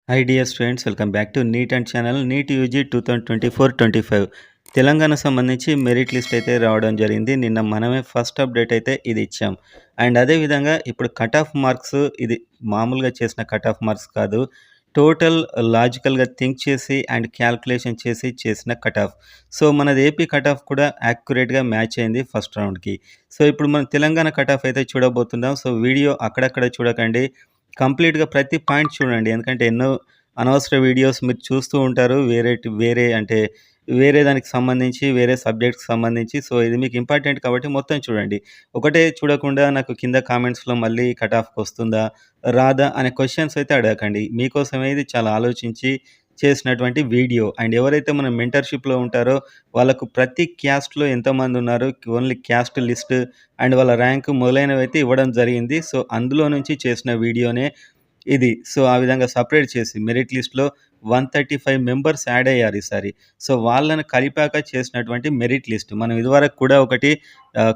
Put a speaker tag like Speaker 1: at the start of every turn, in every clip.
Speaker 1: High dear students, welcome back to NEET and channel. NEET UG 2024-25 Telangana సంబంధించి merit list అయితే రావడం జరిగింది. నిన్న మనమే ఫస్ట్ అప్డేట్ అయితే ఇది ఇచ్చాం. అండ్ అదేవిధంగా ఇప్పుడు కట్ ఆఫ్ మార్క్స్ ఇది మామూలుగా చేసిన కట్ ఆఫ్ మార్క్స్ కాదు, టోటల్ లాజికల్గా థింక్ చేసి అండ్ క్యాల్కులేషన్ చేసి చేసిన కట్ ఆఫ్. సో మనది ఏపీ కట్ ఆఫ్ కూడా యాక్యురేట్గా మ్యాచ్ అయింది ఫస్ట్ రౌండ్కి. సో ఇప్పుడు మనం తెలంగాణ కట్ ఆఫ్ అయితే చూడబోతున్నాం. సో వీడియో అక్కడక్కడ చూడకండి, కంప్లీట్‌గా ప్రతి పాయింట్ చూడండి. ఎందుకంటే ఎన్నో అనవసర వీడియోస్ మీరు చూస్తూ ఉంటారు. వేరే అంటే వేరే దానికి సంబంధించి, వేరే సబ్జెక్ట్‌కి సంబంధించి. సో ఇది మీకు ఇంపార్టెంట్ కాబట్టి మొత్తం చూడండి. ఒకటే చూడకుండా నాకు కింద కామెంట్స్‌లో మళ్ళీ కట్ ఆఫ్‌కొస్తుందా? రాదా? అనే క్వెషన్స్ అయితే అడగకండి. మీకోసమే ఇది చాలా ఆలోచించి చేసినటువంటి వీడియో. అండ్ ఎవరైతే మన మెంటర్‌షిప్‌లో ఉంటారో వాళ్ళకు ప్రతి క్యాస్ట్‌లో ఎంతమందున్నారు, ఓన్లీ క్యాస్ట్ లిస్ట్ అండ్ వాళ్ళ ర్యాంక్ మొదలైనవైతే ఇవ్వడం జరిగింది. సో అందులో నుంచి చేసిన వీడియోనే ఇది. సో ఆ విధంగా సెపరేట్ చేసి మెరిట్ లిస్ట్‌లో 135 మెంబర్స్ యాడ్ అయ్యారు ఈసారి. సో వాళ్ళని కలిపాక చేసినటువంటి మెరిట్ లిస్ట్. మనం ఇదివరకు కూడా ఒకటి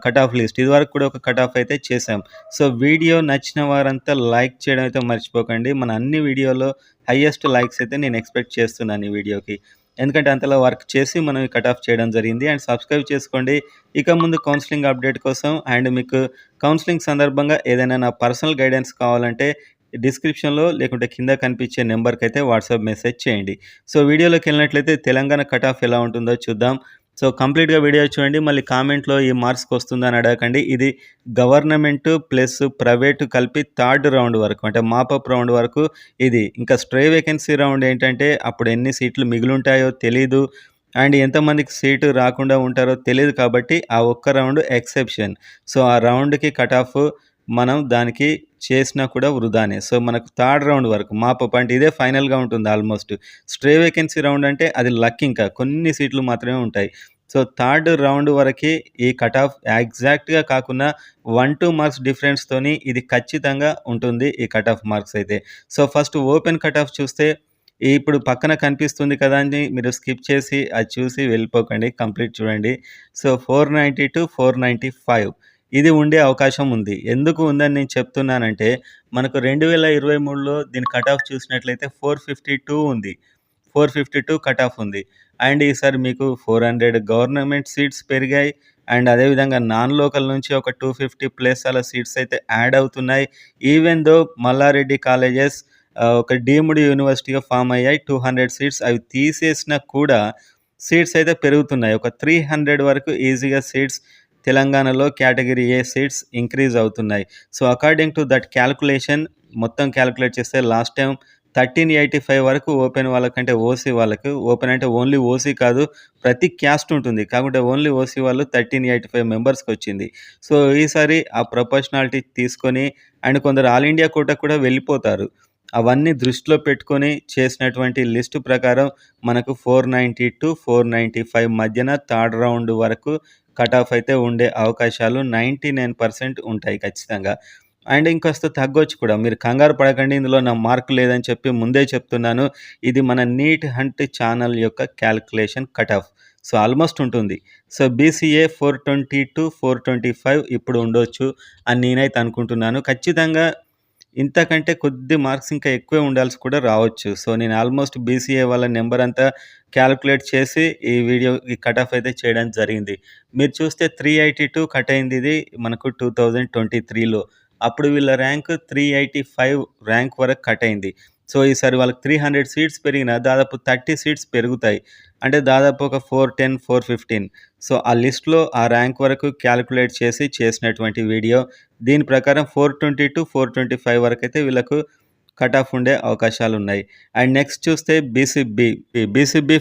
Speaker 1: కట్ ఆఫ్ లిస్ట్, ఇదివరకు కూడా ఒక కట్ ఆఫ్ అయితే చేసాం. సో వీడియో నచ్చిన వారంతా లైక్ చేయడం అయితే మర్చిపోకండి. మన అన్ని వీడియోలో హైయెస్ట్ లైక్స్ అయితే నేను ఎక్స్‌పెక్ట్ చేస్తున్నాను ఈ వీడియోకి. ఎందుకంటే అంతలా వర్క్ చేసి మనం ఈ కట్ ఆఫ్ చేయడం జరిగింది. అండ్ సబ్స్క్రైబ్ చేసుకోండి. ఇక ముందు కౌన్సిలింగ్ అప్డేట్ కోసం అండ్ మీకు కౌన్సిలింగ్ సందర్భంగా ఏదైనా నా పర్సనల్ గైడెన్స్ కావాలంటే డిస్క్రిప్షన్‌లో లేకుంటే కింద కనిపించే నంబర్‌కైతే వాట్సాప్ మెసేజ్ చేయండి. సో వీడియోలోకెళ్ళినట్లయితే తెలంగాణ కట్ ఆఫ్ ఎలా ఉంటుందో చూద్దాం. సో కంప్లీట్‌గా వీడియో చూడండి. మళ్ళీ కామెంట్‌లో ఈ మార్క్స్‌కొస్తుందా అని అడగకండి. ఇది గవర్నమెంట్ ప్లస్ ప్రైవేట్ కలిపి థర్డ్ రౌండ్ వరకు, అంటే మాపప్ రౌండ్ వరకు ఇది. ఇంకా స్ట్రే వేకెన్సీ రౌండ్ ఏంటంటే అప్పుడు ఎన్ని సీట్లు మిగులుంటాయో తెలీదు. అండ్ ఎంతమందికి సీటు రాకుండా ఉంటారో తెలీదు కాబట్టి ఆ ఒక్క రౌండ్ ఎక్సెప్షన్. సో ఆ రౌండ్‌కి కట్ ఆఫ్ మనం దానికి చేసినా కూడా వృధానే. సో మనకు థర్డ్ రౌండ్ వరకు మాపప్ అంటే ఇదే ఫైనల్‌గా ఉంటుంది ఆల్మోస్ట్. స్ట్రే వేకెన్సీ రౌండ్ అంటే అది లక్, ఇంకా కొన్ని సీట్లు మాత్రమే ఉంటాయి. సో థర్డ్ రౌండ్ వరకి ఈ కట్ ఆఫ్ ఎగ్జాక్ట్‌గా కాకున్నా 1, 2 మార్క్స్ డిఫరెన్స్‌తోని ఇది ఖచ్చితంగా ఉంటుంది ఈ కట్ ఆఫ్ మార్క్స్ అయితే. So first open cut off చూస్తే ఇప్పుడు పక్కన కనిపిస్తుంది కదా అని మీరు స్కిప్ చేసి అది చూసి వెళ్ళిపోకండి. కంప్లీట్ చూడండి. సో 490-495 ఇది ఉండే అవకాశం ఉంది. ఎందుకు ఉందని నేను చెప్తున్నానంటే మనకు 2023లో దీని కట్ ఆఫ్ చూసినట్లయితే 452 ఉంది. 452 కట్ ఆఫ్ ఉంది. అండ్ ఈసారి మీకు 400 గవర్నమెంట్ సీట్స్ పెరిగాయి. అండ్ అదేవిధంగా నాన్ లోకల్ నుంచి ఒక 250 ప్లస్ అలా సీట్స్ అయితే యాడ్ అవుతున్నాయి. ఈవెన్ దో మల్లారెడ్డి కాలేజెస్ ఒక డీమ్డ్ యూనివర్సిటీగా ఫామ్ అయ్యాయి. 200 సీట్స్ అవి తీసేసినా కూడా సీట్స్ అయితే పెరుగుతున్నాయి. ఒక 300 వరకు ఈజీగా సీట్స్ తెలంగాణలో కేటగిరీ ఏ సీట్స్ ఇంక్రీజ్ అవుతున్నాయి. So according to that calculation మొత్తం క్యాలిక్యులేట్ చేస్తే లాస్ట్ టైం 1385 వరకు ఓపెన్ వాళ్ళకంటే ఓసీ వాళ్ళకు, ఓపెన్ అంటే ఓన్లీ ఓసీ కాదు ప్రతి క్యాస్ట్ ఉంటుంది. కాకుంటే ఓన్లీ ఓసీ వాళ్ళు 1385 మెంబర్స్‌కి వచ్చింది. సో ఈసారి ఆ ప్రొపోర్షనాలిటీ తీసుకొని అండ్ కొందరు ఆల్ ఇండియా కోటా కూడా వెళ్ళిపోతారు. అవన్నీ దృష్టిలో పెట్టుకొని చేసినటువంటి లిస్ట్ ప్రకారం మనకు 490-495 మధ్యన థర్డ్ రౌండ్ వరకు కట్ ఆఫ్ అయితే ఉండే అవకాశాలు 99% ఉంటాయి ఖచ్చితంగా. అండ్ ఇంకాస్త తగ్గొచ్చు కూడా. మీరు కంగారు పడకండి. ఇందులో నా మార్క్ లేదని చెప్పి ముందే చెప్తున్నాను. ఇది మన నీట్ హంట్ ఛానల్ యొక్క calculation cut off. So almost ఉంటుంది. సో బీసీఏ 420-425 ఇప్పుడు ఉండొచ్చు అని నేనైతే అనుకుంటున్నాను. ఖచ్చితంగా ఇంతకంటే కొద్ది మార్క్స్ ఇంకా ఎక్కువే ఉండాల్సి కూడా రావచ్చు. సో నేను ఆల్మోస్ట్ బీసీఏ వాళ్ళ నంబర్ అంతా క్యాలిక్యులేట్ చేసి ఈ కట్ ఆఫ్ అయితే చేయడం జరిగింది. మీరు చూస్తే 382 కట్ అయింది ఇది మనకు 2023లో. అప్పుడు వీళ్ళ ర్యాంక్ 385 ర్యాంక్ వరకు కట్ అయింది. సో ఈసారి వాళ్ళకి 300 సీట్స్ పెరిగినా దాదాపు 30 సీట్స్ పెరుగుతాయి. అంటే దాదాపు ఒక 410, 415. సో ఆ లిస్ట్‌లో ఆ ర్యాంక్ వరకు క్యాలిక్యులేట్ చేసి చేసినటువంటి వీడియో. దీని ప్రకారం 420-425 వరకైతే వీళ్ళకు కట్ ఆఫ్ ఉండే అవకాశాలున్నాయి. అండ్ నెక్స్ట్ చూస్తే బీసీబీ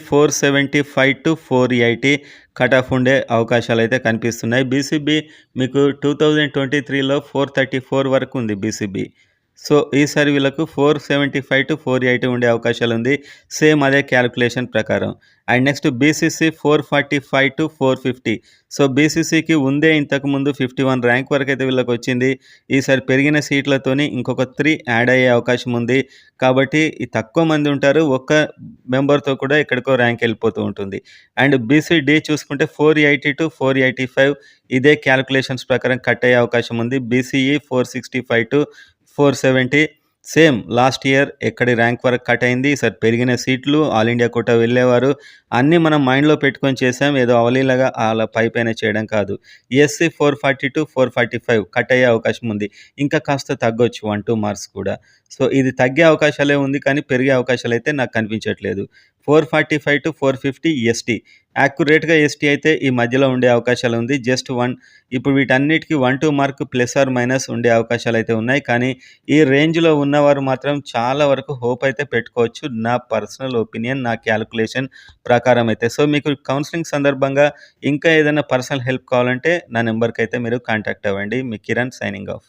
Speaker 1: 475-480 కట్ ఆఫ్ ఉండే అవకాశాలైతే కనిపిస్తున్నాయి. బీసీబీ మీకు 2023లో 434 వరకు ఉంది బీసీబీ. సో ఈసారి వీళ్ళకు 475-480 ఉండే అవకాశాలుంది. సేమ్ అదే క్యాలిక్యులేషన్ ప్రకారం. And next BCC 445-450. సో బీసీసీకి ఉందే ఇంతకుముందు 51 ర్యాంక్ వరకైతే వీళ్ళకొచ్చింది. ఈసారి పెరిగిన సీట్లతోని ఇంకొక 3 యాడ్ అయ్యే అవకాశం ఉంది. కాబట్టి ఈ తక్కువ మంది ఉంటారు. ఒక్క మెంబర్‌తో కూడా ఎక్కడికో ర్యాంక్ వెళ్ళిపోతూ ఉంటుంది. అండ్ బీసీడీ చూసుకుంటే 480-485 ఇదే క్యాలిక్యులేషన్స్ ప్రకారం కట్ అయ్యే అవకాశం ఉంది. బీసీఈ 465-470. సేమ్ లాస్ట్ ఇయర్ ఎక్కడి ర్యాంక్ వరకు కట్ అయింది. ఈసారి పెరిగిన సీట్లు, ఆల్ ఇండియా కోటా వెళ్ళేవారు. అన్నీ మనం మైండ్‌లో పెట్టుకొని చేసాం. ఏదో అవలీలగా అలా పైపైన చేయడం కాదు. ఎస్‌సీ 442, 445 కట్ అయ్యే అవకాశం ఉంది. ఇంకా కాస్త తగ్గొచ్చు 1, 2 మార్క్స్ కూడా. సో, ఇది తగ్గే అవకాశాలే ఉంది కానీ పెరిగే అవకాశాలైతే నాకు కనిపించట్లేదు. 445-450 ఎస్‌టీ. యాక్యురేట్‌గా ఎస్‌టీ అయితే ఈ మధ్యలో ఉండే అవకాశాలుంది. జస్ట్ 1 ఇప్పుడు వీటన్నిటికి 1, 2 మార్క్ ప్లస్ ఆర్ మైనస్ ఉండే అవకాశాలైతే ఉన్నాయి. కానీ ఈ రేంజ్‌లో ఉన్నవారు మాత్రం చాలా వరకు హోప్ అయితే పెట్టుకోవచ్చు. నా పర్సనల్ ఒపీనియన్, నా క్యాలిక్యులేషన్ ప్రకారం అయితే. సో, మీకు కౌన్సెలింగ్ సందర్భంగా ఇంకా ఏదైనా పర్సనల్ హెల్ప్ కావాలంటే నా నంబర్‌కైతే మీరు కాంటాక్ట్ అవ్వండి. మీ కిరణ్ సైనింగ్ ఆఫ్.